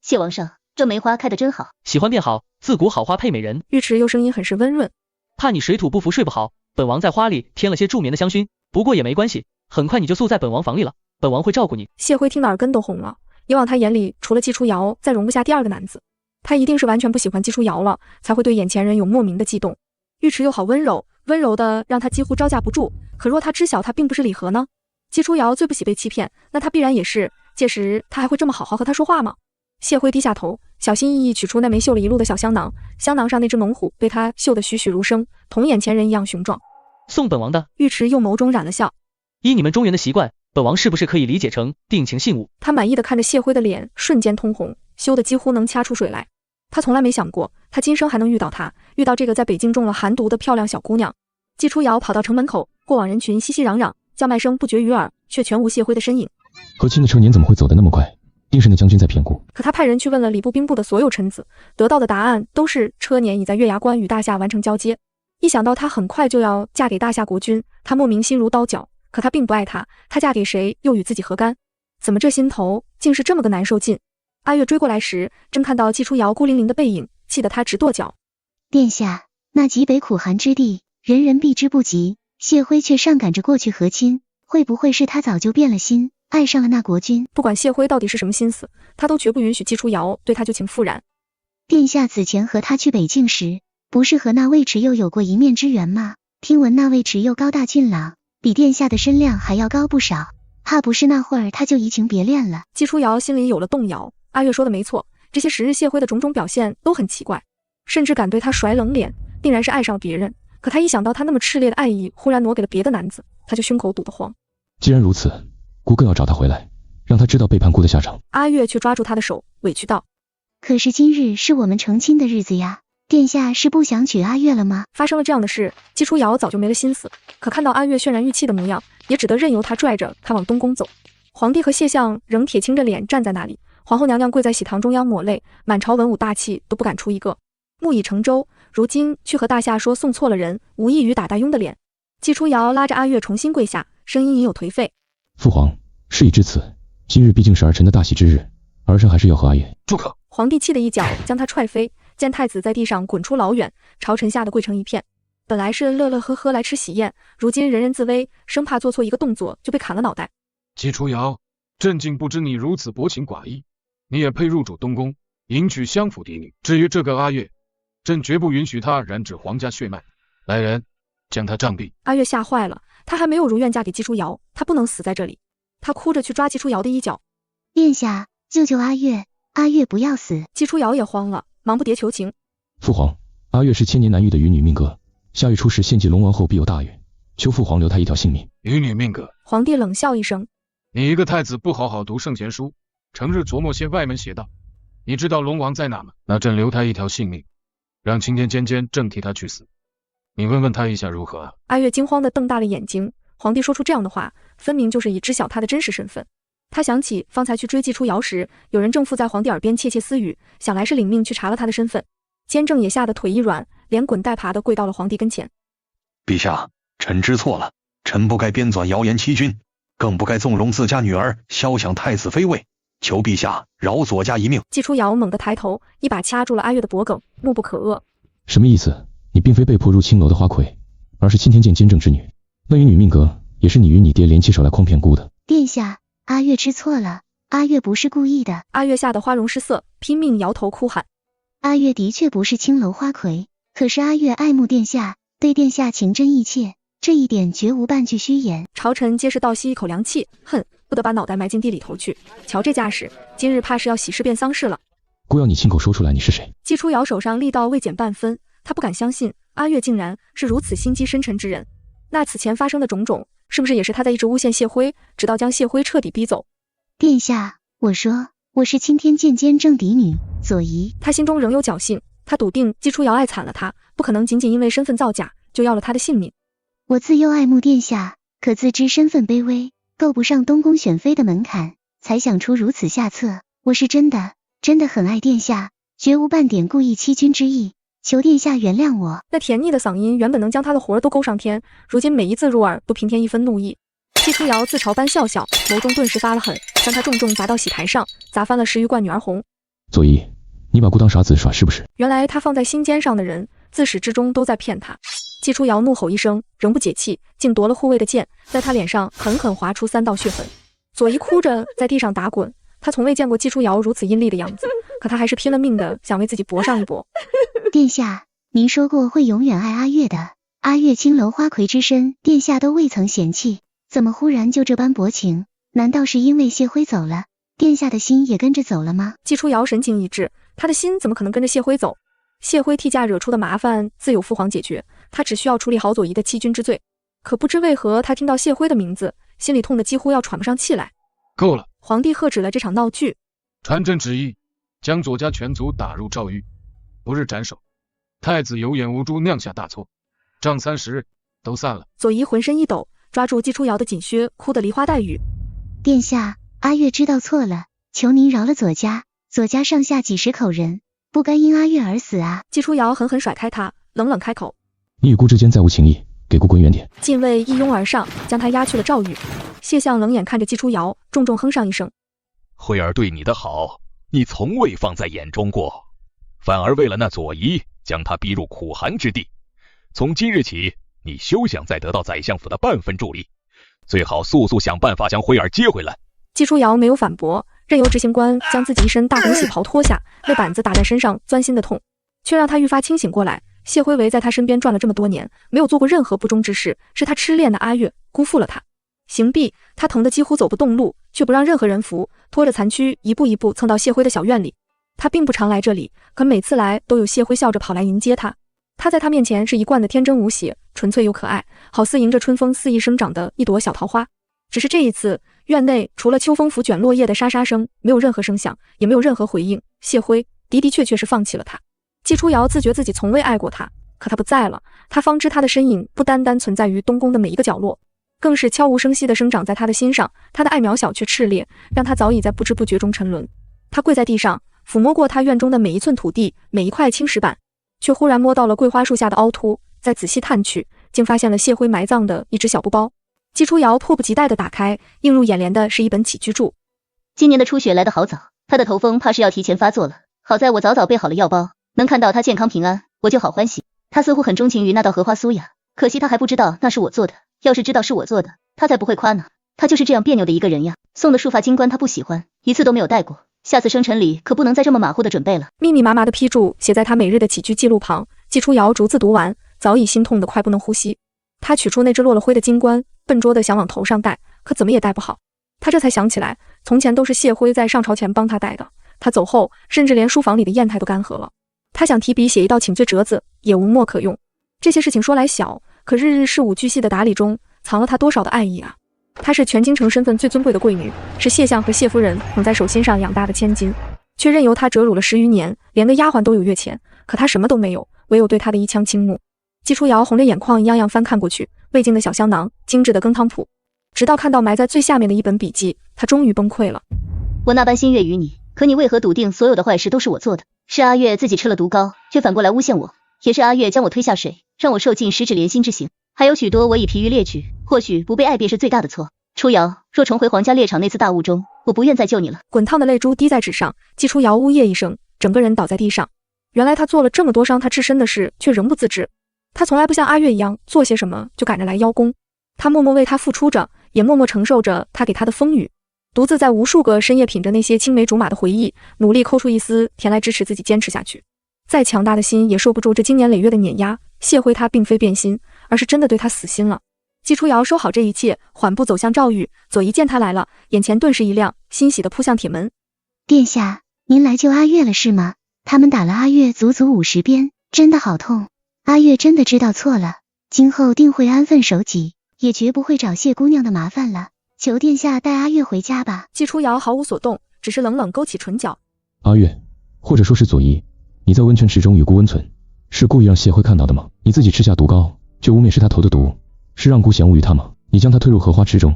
谢王上，这梅花开得真好。喜欢便好，自古好花配美人。尉迟又声音很是温润。怕你水土不服睡不好，本王在花里添了些助眠的香薰，不过也没关系，很快你就宿在本王房里了，本王会照顾你。谢辉听得耳根都红了，以往他眼里除了季初瑶，再容不下第二个男子。他一定是完全不喜欢季初瑶了，才会对眼前人有莫名的悸动。尉迟又好温柔，温柔的让他几乎招架不住。可若他知晓他并不是礼盒呢？季初瑶最不喜被欺骗，那他必然也是。届时他还会这么好好和他说话吗？谢辉低下头，小心翼翼取出那枚绣了一路的小香囊，香囊上那只猛虎被他绣得栩栩如生，同眼前人一样雄壮。送本王的。尉迟又眸中染了笑。依你们中原的习惯，本王是不是可以理解成定情信物？他满意的看着谢辉的脸，瞬间通红，羞得几乎能掐出水来。他从来没想过，他今生还能遇到她，遇到这个在北京中了寒毒的漂亮小姑娘。季初瑶跑到城门口，过往人群熙熙攘攘，叫卖声不绝于耳，却全无谢辉的身影。和亲的车辇怎么会走得那么快？定是那将军在骗顾。可他派人去问了礼部兵部的所有臣子，得到的答案都是车辇已在月牙关与大夏完成交接。一想到他很快就要嫁给大夏国君，他莫名心如刀绞。可他并不爱他，他嫁给谁又与自己何干？怎么这心头竟是这么个难受劲？阿月追过来时，正看到季初瑶孤零零的背影，气得他直跺脚。殿下，那极北苦寒之地，人人避之不及，谢辉却上赶着过去和亲，会不会是他早就变了心，爱上了那国君？不管谢辉到底是什么心思，他都绝不允许季初瑶对他旧情复燃。殿下此前和他去北境时，不是和那尉迟佑有过一面之缘吗？听闻那尉迟佑高大俊朗，比殿下的身量还要高不少，怕不是那会儿他就移情别恋了。季初瑶心里有了动摇。阿月说的没错，这些时日谢辉的种种表现都很奇怪，甚至敢对他甩冷脸，定然是爱上了别人。可他一想到他那么炽烈的爱意忽然挪给了别的男子，他就胸口堵得慌。既然如此，姑更要找他回来，让他知道背叛姑的下场。阿月却抓住他的手，委屈道：可是今日是我们成亲的日子呀，殿下是不想娶阿月了吗？发生了这样的事，季初瑶早就没了心思，可看到阿月渲然欲泣的模样，也只得任由他拽着他往东宫走。皇帝和谢相仍铁青着脸站在那里，皇后娘娘跪在喜堂中央抹泪，满朝文武大气都不敢出一个。木已成舟，如今去和大夏说送错了人，无异于打大庸的脸。季初瑶拉着阿月重新跪下，声音隐有颓废。父皇，事已至此，今日毕竟是儿臣的大喜之日，儿臣还是要和阿月。住口！皇帝气得一脚将他踹飞，见太子在地上滚出老远，朝臣吓得跪成一片。本来是乐乐呵呵来吃喜宴，如今人人自危，生怕做错一个动作就被砍了脑袋。季初瑶，朕竟不知你如此薄情寡义，你也配入主东宫，迎娶相府嫡女。至于这个阿月，朕绝不允许她染指皇家血脉。来人，将她杖毙。阿月吓坏了，她还没有如愿嫁给季初瑶，她不能死在这里。她哭着去抓季初瑶的衣角。殿下，救救阿月，阿月不要死。季初瑶也慌了，忙不迭求情。父皇，阿月是千年难遇的渔女命格，下狱出世献祭龙王后必有大运，求父皇留她一条性命。渔女命格？皇帝冷笑一声，你一个太子不好好读圣贤书，成日琢磨些歪门邪道，你知道龙王在哪吗？那朕留他一条性命，让青天监监正替他去死，你问问他一下如何啊？阿月惊慌地瞪大了眼睛，皇帝说出这样的话，分明就是已知晓他的真实身份。他想起方才去追季初瑶时，有人正附在皇帝耳边窃窃私语，想来是领命去查了他的身份。监正也吓得腿一软，连滚带爬地跪到了皇帝跟前。陛下，臣知错了，臣不该编纂谣言欺君，更不该纵容自家女儿肖想太子妃位，求陛下饶左家一命。季初瑶猛地抬头，一把掐住了阿月的脖颈，怒不可遏。什么意思？你并非被迫入青楼的花魁，而是钦天监监正之女。那渔女命格也是你与你爹联起手来诓骗姑的。殿下，阿月吃错了，阿月不是故意的。阿月吓得花容失色，拼命摇头哭喊。阿月的确不是青楼花魁，可是阿月爱慕殿下，对殿下情真意切，这一点绝无半句虚言。朝臣皆是倒吸一口凉气，恨不得把脑袋埋进地里头去。瞧这架势，今日怕是要喜事变丧事了。姑要你亲口说出来，你是谁？季初瑶手上力道未减半分，他不敢相信阿月竟然是如此心机深沉之人。那此前发生的种种，是不是也是他在一直诬陷谢辉，直到将谢辉彻底逼走？殿下，我说我是钦天监监正嫡女左仪。他心中仍有侥幸，他笃定季初瑶爱惨了他，不可能仅仅因为身份造假就要了他的性命。我自幼爱慕殿下，可自知身份卑微，够不上东宫选妃的门槛，才想出如此下策。我是真的很爱殿下，绝无半点故意欺君之意，求殿下原谅我。那甜腻的嗓音原本能将他的魂儿都勾上天，如今每一字入耳都平添一分怒意。季初瑶自嘲般笑笑，眸中顿时发了狠，将他重重砸到洗台上，砸翻了10余罐女儿红。左仪，你把姑当傻子耍是不是？原来他放在心尖上的人，自始至终都在骗他。季初瑶怒吼一声，仍不解气，竟夺了护卫的剑，在他脸上狠狠划出3道血痕。左仪哭着在地上打滚，他从未见过季初瑶如此阴厉的样子，可他还是拼了命的想为自己搏上一搏。殿下，您说过会永远爱阿月的，阿月青楼花魁之身，殿下都未曾嫌弃，怎么忽然就这般薄情？难道是因为谢辉走了，殿下的心也跟着走了吗？季初瑶神情一滞，他的心怎么可能跟着谢辉走？谢辉替驾惹出的麻烦自有父皇解决，他只需要处理好左仪的欺君之罪。可不知为何，他听到谢辉的名字，心里痛得几乎要喘不上气来。够了！皇帝喝止了这场闹剧，传朕旨意，将左家全族打入诏狱，不日斩首。太子有眼无珠，酿下大错，杖30日，都散了。左仪浑身一抖，抓住季初瑶的锦靴，哭得梨花带雨。殿下，阿月知道错了，求您饶了左家，左家上下几十口人，不该因阿月而死啊！季初瑶狠狠甩开他，冷冷开口：你与姑之间再无情义，给姑滚远点。禁卫一拥而上，将他押去了诏狱。谢相冷眼看着季初瑶，重重哼上一声：辉儿对你的好，你从未放在眼中过，反而为了那左仪，将他逼入苦寒之地。从今日起，你休想再得到宰相府的半分助力，最好速速想办法将辉儿接回来。季初瑶没有反驳，任由执行官将自己一身大红喜袍脱下，被板子打在身上钻心的痛，却让他愈发清醒过来。谢辉围在他身边转了这么多年，没有做过任何不忠之事，是他痴恋的阿月辜负了他。刑毕，他疼得几乎走不动路，却不让任何人扶，拖着残躯一步一步蹭到谢辉的小院里。他并不常来这里，可每次来都有谢辉笑着跑来迎接他。他在他面前是一贯的天真无邪，纯粹又可爱，好似迎着春风肆意生长的一朵小桃花。只是这一次，院内除了秋风拂卷落叶的沙沙声，没有任何声响，也没有任何回应。谢辉的确是放弃了他。季初瑶自觉自己从未爱过他，可他不在了，他方知他的身影不单单存在于东宫的每一个角落，更是悄无声息地生长在他的心上。他的爱渺小却炽烈，让他早已在不知不觉中沉沦。他跪在地上，抚摸过他院中的每一寸土地，每一块青石板。却忽然摸到了桂花树下的凹凸，再仔细探去，竟发现了谢辉埋葬的一只小布包。季初瑶迫不及待地打开，映入眼帘的是一本起居注。今年的出血来得好早，他的头风怕是要提前发作了。好在我早早备好了药包，能看到他健康平安，我就好欢喜。他似乎很钟情于那道荷花酥呀，可惜他还不知道那是我做的，要是知道是我做的，他才不会夸呢。他就是这样别扭的一个人呀。送的束发金冠他不喜欢，一次都没有戴过，下次生辰礼可不能再这么马虎的准备了。密密麻麻的批注写在他每日的起居记录旁，季初瑶逐字读完，早已心痛得快不能呼吸。他取出那只落了灰的金冠，笨拙地想往头上戴，可怎么也戴不好。他这才想起来，从前都是谢辉在上朝前帮他戴的，他走后，甚至连书房里的砚台都干涸了。他想提笔写一道请罪折子，也无墨可用。这些事情说来小，可日日事无巨细的打理中，藏了他多少的爱意啊！她是全京城身份最尊贵的贵女，是谢相和谢夫人捧在手心上养大的千金，却任由他折辱了10余年，连个丫鬟都有月钱，可他什么都没有，唯有对他的一腔倾慕。季初瑶红着眼眶一样样翻看过去，魏晋的小香囊，精致的羹汤谱，直到看到埋在最下面的一本笔记，他终于崩溃了。我那般心悦于你，可你为何笃定所有的坏事都是我做的？是阿月自己吃了毒膏，却反过来诬陷我，也是阿月将我推下水，让我受尽十指连心之刑，还有许多我已疲于列举，或许不被爱便是最大的错。初瑶，若重回皇家猎场那次大雾中，我不愿再救你了。滚烫的泪珠滴在纸上，季初瑶呜咽一声，整个人倒在地上。原来他做了这么多伤他至身的事，却仍不自知。他从来不像阿月一样做些什么就赶着来邀功，他默默为他付出着，也默默承受着他给他的风雨，独自在无数个深夜品着那些青梅竹马的回忆，努力抠出一丝甜来支持自己坚持下去。再强大的心也受不住这经年累月的碾压。谢辉他并非变心，而是真的对他死心了。季初瑶收好这一切，缓步走向赵玉。左一见他来了，眼前顿时一亮，欣喜地扑向铁门。殿下，您来救阿月了是吗？他们打了阿月足足50鞭，真的好痛。阿月真的知道错了，今后定会安分守己，也绝不会找谢姑娘的麻烦了。求殿下带阿月回家吧。季初瑶毫无所动，只是冷冷勾起唇角。阿月，或者说是左一，你在温泉池中与孤温存，是故意让谢辉看到的吗？你自己吃下毒膏，却污蔑是他投的毒，是让孤嫌恶于他吗？你将他推入荷花池中，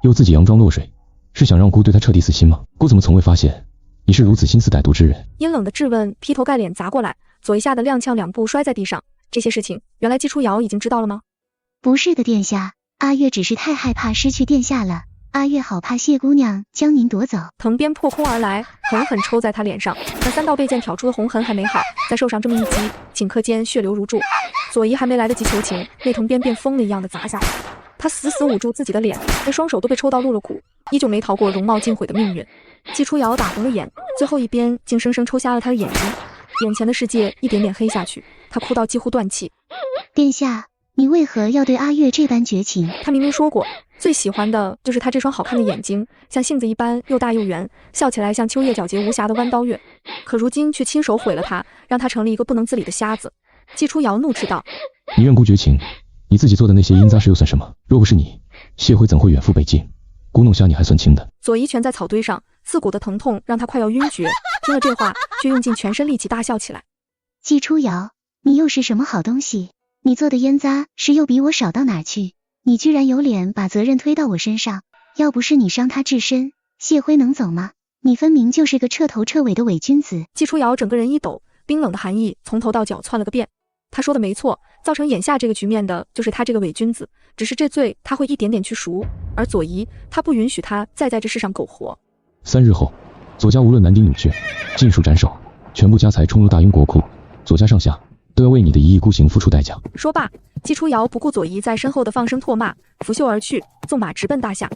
又自己佯装落水，是想让孤对他彻底死心吗？孤怎么从未发现你是如此心思歹毒之人？阴冷的质问劈头盖脸砸过来，左一吓得踉跄2步摔在地上。这些事情，原来季初瑶已经知道了吗？不是的，殿下，阿月只是太害怕失去殿下了。阿月好怕谢姑娘将您夺走。藤鞭破空而来，狠狠抽在他脸上，那3道被剑挑出的红痕还没好，在手上这么一击，顷刻间血流如注。左一还没来得及求情，那藤鞭便疯了一样的砸下来。他死死捂住自己的脸，那双手都被抽到入了骨，依旧没逃过容貌尽毁的命运。季初瑶打红了眼，最后一鞭竟生生抽瞎了他的眼睛，眼前的世界一点点黑下去，他哭到几乎断气。殿下，你为何要对阿月这般绝情？他明明说过，最喜欢的就是他这双好看的眼睛，像杏子一般又大又圆，笑起来像秋叶皎洁无瑕的弯刀月。可如今却亲手毁了他，让他成了一个不能自理的瞎子。季初瑶怒斥道：你愿孤绝情，你自己做的那些阴杂事又算什么？若不是你，谢辉怎会远赴北境？孤弄瞎你还算轻的。左一拳在草堆上，刺骨的疼痛让他快要晕厥，听了这话，却用尽全身力气大笑起来。季初瑶，你又是什么好东西？你做的烟杂事又比我少到哪去？你居然有脸把责任推到我身上，要不是你伤他至身，谢辉能走吗？你分明就是个彻头彻尾的伪君子。季初瑶整个人一抖，冰冷的寒意从头到脚窜了个遍。他说的没错，造成眼下这个局面的就是他这个伪君子，只是这罪他会一点点去赎，而左一他不允许他再在这世上苟活。3日后，左家无论男丁女眷，尽数斩首，全部家财冲入大雍国库，左家上下都要为你的一意孤行付出代价。说罢，季初瑶不顾左一在身后的放声唾骂，拂袖而去，纵马直奔大夏。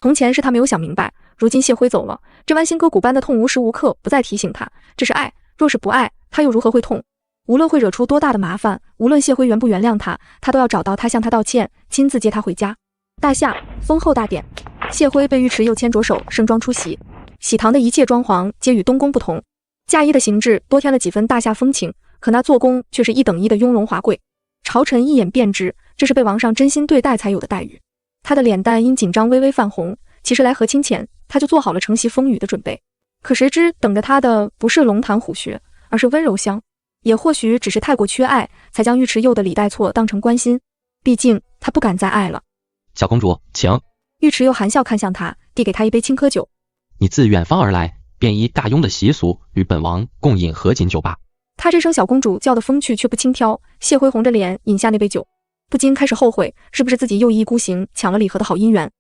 从前是他没有想明白，如今谢辉走了，这剜心割骨般的痛无时无刻不再提醒他，这是爱，若是不爱，他又如何会痛？无论会惹出多大的麻烦，无论谢辉原不原谅他，他都要找到他向他道歉，亲自接他回家。大夏封后大典，谢辉被尉迟又牵着手盛装出席，喜堂的一切装潢皆与东宫不同，嫁衣的形制多添了几分大夏风情，可那做工却是一等一的雍容华贵。朝臣一眼便知，这是被王上真心对待才有的待遇。他的脸蛋因紧张微微泛红，其实来和亲前，他就做好了承袭风雨的准备。可谁知等着他的不是龙潭虎穴，而是温柔乡。也或许只是太过缺爱，才将尉迟佑的李代错当成关心。毕竟他不敢再爱了。小公主，请。尉迟佑含笑看向他，递给他一杯青稞酒。你自远方而来，便依大雍的习俗与本王共饮合卺酒吧。她这声小公主叫得风趣却不轻佻。谢辉红着脸饮下那杯酒，不禁开始后悔，是不是自己又一意孤行，抢了李和的好姻缘。